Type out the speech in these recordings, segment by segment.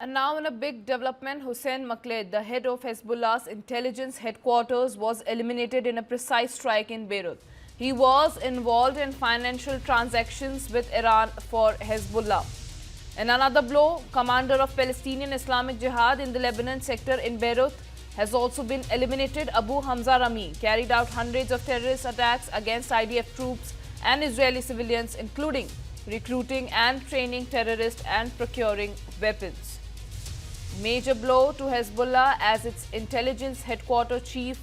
And now in a big development, Hussein Makled, the head of Hezbollah's intelligence headquarters, was eliminated in a precise strike in Beirut. He was involved in financial transactions with Iran for Hezbollah. In another blow, commander of Palestinian Islamic Jihad in the Lebanon sector in Beirut has also been eliminated. Abu Hamza Rami carried out hundreds of terrorist attacks against IDF troops and Israeli civilians, including recruiting and training terrorists and procuring weapons. Major blow to Hezbollah as its intelligence headquarters chief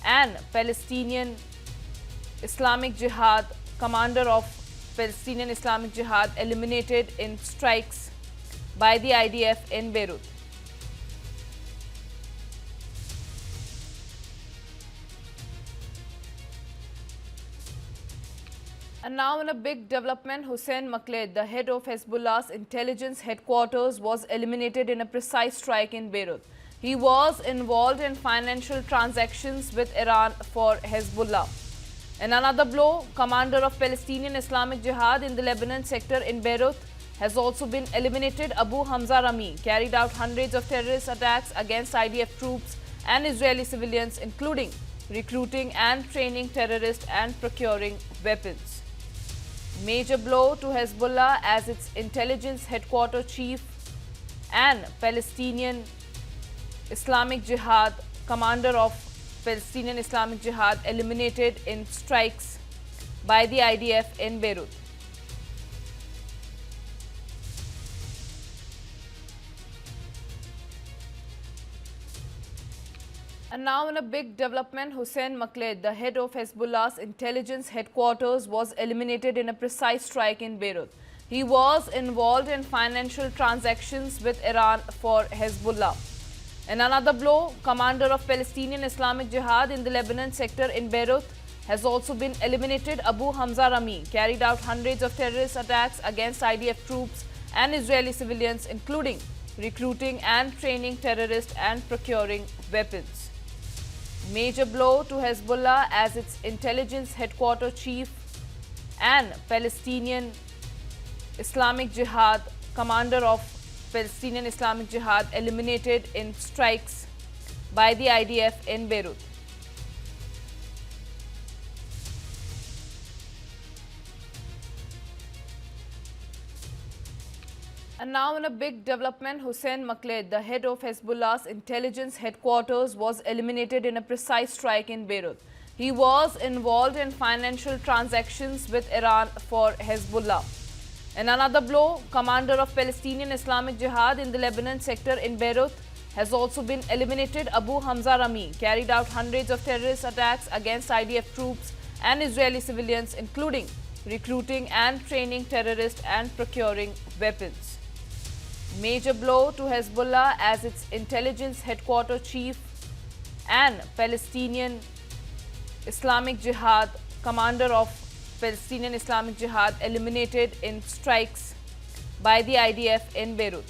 and Palestinian Islamic Jihad, commander of Palestinian Islamic Jihad, eliminated in strikes by the IDF in Beirut. And now in a big development, Hussein Makled, the head of Hezbollah's intelligence headquarters, was eliminated in a precise strike in Beirut. He was involved in financial transactions with Iran for Hezbollah. In another blow, commander of Palestinian Islamic Jihad in the Lebanon sector in Beirut has also been eliminated. Abu Hamza Rami carried out hundreds of terrorist attacks against IDF troops and Israeli civilians, including recruiting and training terrorists and procuring weapons. Major blow to Hezbollah as its intelligence headquarters chief and Palestinian Islamic Jihad, commander of Palestinian Islamic Jihad, eliminated in strikes by the IDF in Beirut. And now in a big development, Hussein Makled, the head of Hezbollah's intelligence headquarters, was eliminated in a precise strike in Beirut. He was involved in financial transactions with Iran for Hezbollah. In another blow, commander of Palestinian Islamic Jihad in the Lebanon sector in Beirut has also been eliminated. Abu Hamza Rami carried out hundreds of terrorist attacks against IDF troops and Israeli civilians, including recruiting and training terrorists and procuring weapons. Major blow to Hezbollah as its intelligence headquarters chief and Palestinian Islamic Jihad, commander of Palestinian Islamic Jihad, eliminated in strikes by the IDF in Beirut. And now in a big development, Hussein Makled, the head of Hezbollah's intelligence headquarters, was eliminated in a precise strike in Beirut. He was involved in financial transactions with Iran for Hezbollah. In another blow, commander of Palestinian Islamic Jihad in the Lebanon sector in Beirut has also been eliminated. Abu Hamza Rami carried out hundreds of terrorist attacks against IDF troops and Israeli civilians, including recruiting and training terrorists and procuring weapons. Major blow to Hezbollah as its intelligence headquarters chief and Palestinian Islamic Jihad, commander of Palestinian Islamic Jihad, eliminated in strikes by the IDF in Beirut.